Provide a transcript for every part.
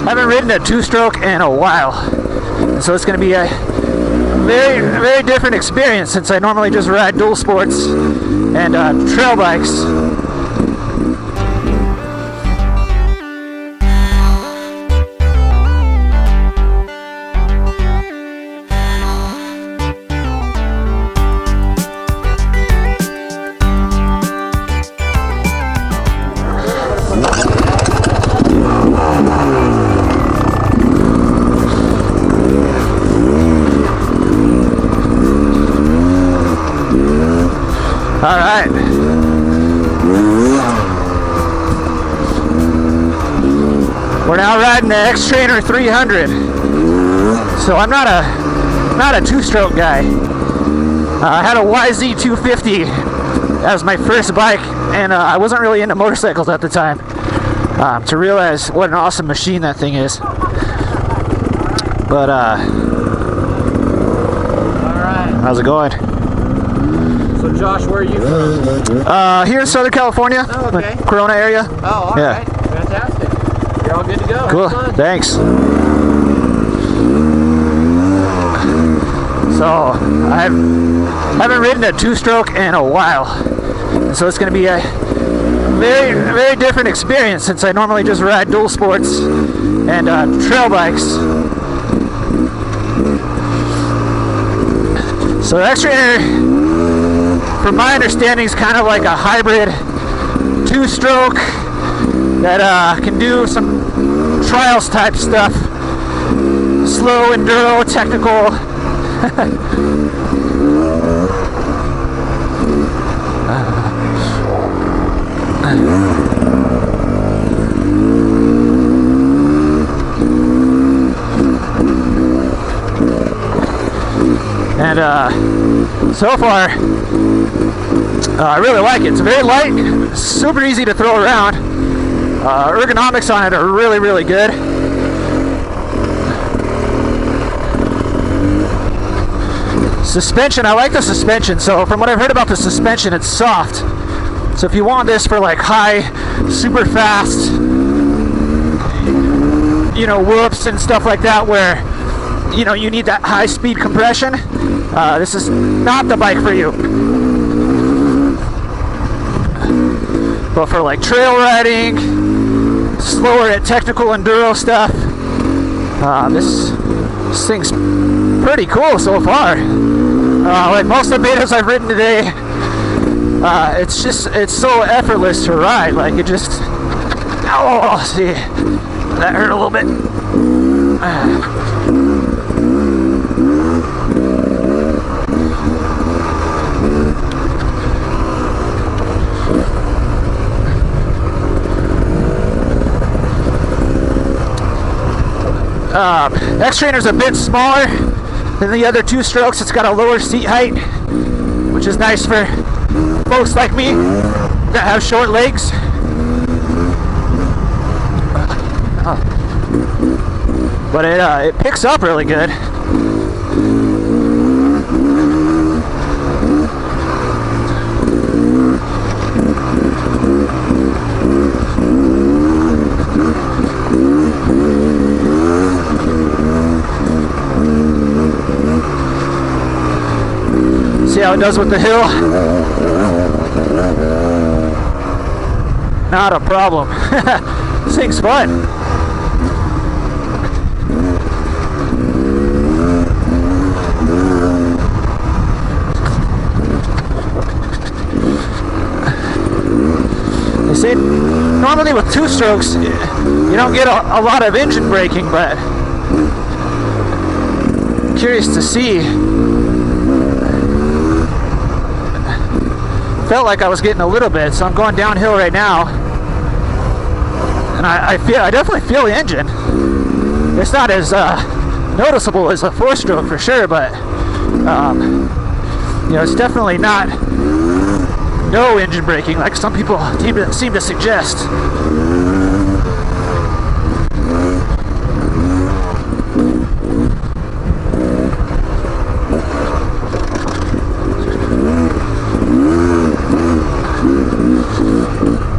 haven't ridden a two-stroke in a while, and so it's going to be a very different experience since I normally just ride dual sports and trail bikes. All right. We're now riding the Xtrainer 300. So I'm not a two-stroke guy. I had a YZ 250 as my first bike, and I wasn't really into motorcycles at the time. To realize what an awesome machine that thing is. But all right. How's it going? So Josh, where are you from? Here in Southern California, oh, okay. the Corona area. Oh, all right. Fantastic. You're all good to go. Cool. Thanks. So I haven't ridden a two-stroke in a while, so it's going to be a very different experience since I normally just ride dual sports and trail bikes. So the Xtrainer, from my understanding, is kind of like a hybrid two-stroke that can do some trials type stuff, slow enduro, technical. And so far, I really like it. It's very light, super easy to throw around. Ergonomics on it are really good. Suspension, I like the suspension. So from what I've heard about the suspension, it's soft. So if you want this for like high, super fast, you know, whoops and stuff like that, where you know you need that high speed compression, this is not the bike for you. But for like trail riding, slower at technical enduro stuff, this thing's pretty cool so far. Like most of the betas I've ridden today, it's so effortless to ride. Like it just, oh, see, that hurt a little bit. Xtrainer's a bit smaller than the other two strokes. It's got a lower seat height, which is nice for folks like me that have short legs. But it picks up really good. See how it does with the hill? Not a problem. This thing's fun. They say normally with two strokes you don't get a lot of engine braking, but I'm curious to see. Felt like I was getting a little bit, so I'm going downhill right now, and I definitely feel the engine. It's not as noticeable as a four-stroke for sure, but you know, it's definitely not no engine braking like some people seem to suggest.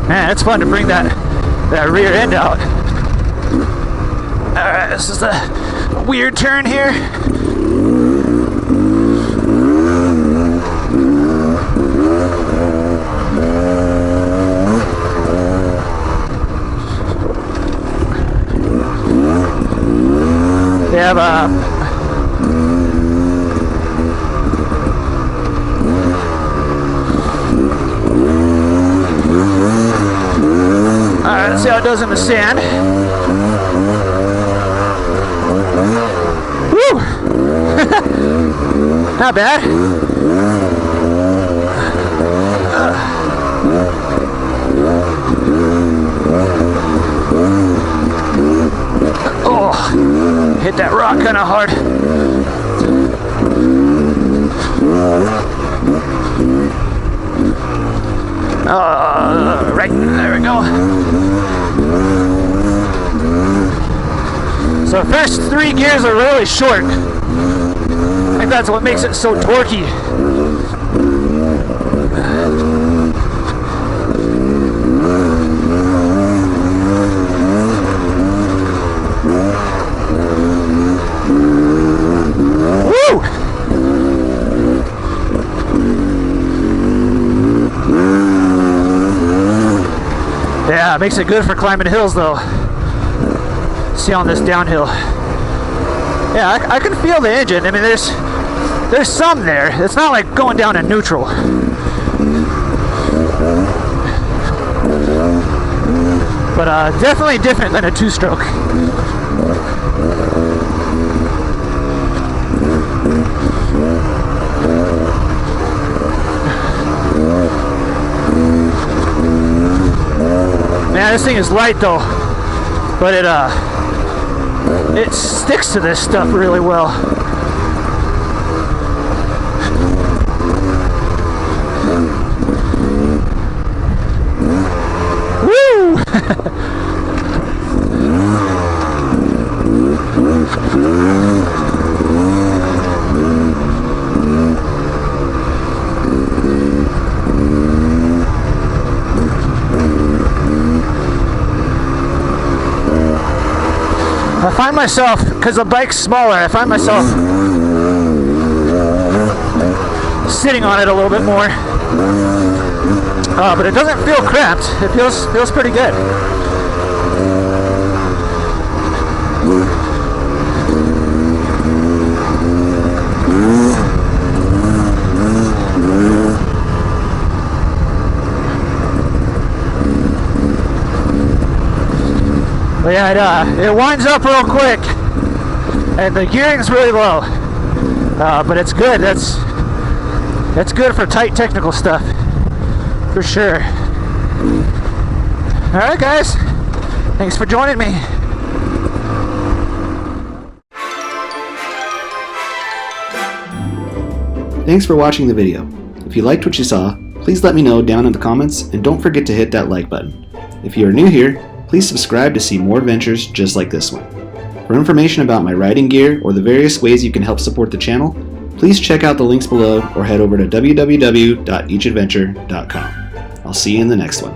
Man, it's fun to bring that rear end out. Alright, this is the weird turn here. They have alright, let's see how it does in the sand. Woo! Not bad. Oh, hit that rock kind of hard. Right, there we go. So first 3 gears are really short. I think that's what makes it so torquey. Woo! Yeah, it makes it good for climbing hills though. See on this downhill. Yeah, I can feel the engine. I mean, there's some there. It's not like going down in neutral. But definitely different than a 2-stroke. Man, this thing is light though, but it sticks to this stuff really well. Woo! I find myself, because the bike's smaller, I find myself sitting on it a little bit more. But it doesn't feel cramped. It feels pretty good. But yeah, it winds up real quick, and the gearing's really low. But it's good. That's good for tight technical stuff, for sure. All right, guys. Thanks for joining me. Thanks for watching the video. If you liked what you saw, please let me know down in the comments, and don't forget to hit that like button. If you are new here, please subscribe to see more adventures just like this one. For information about my riding gear or the various ways you can help support the channel, please check out the links below or head over to www.eachadventure.com. I'll see you in the next one.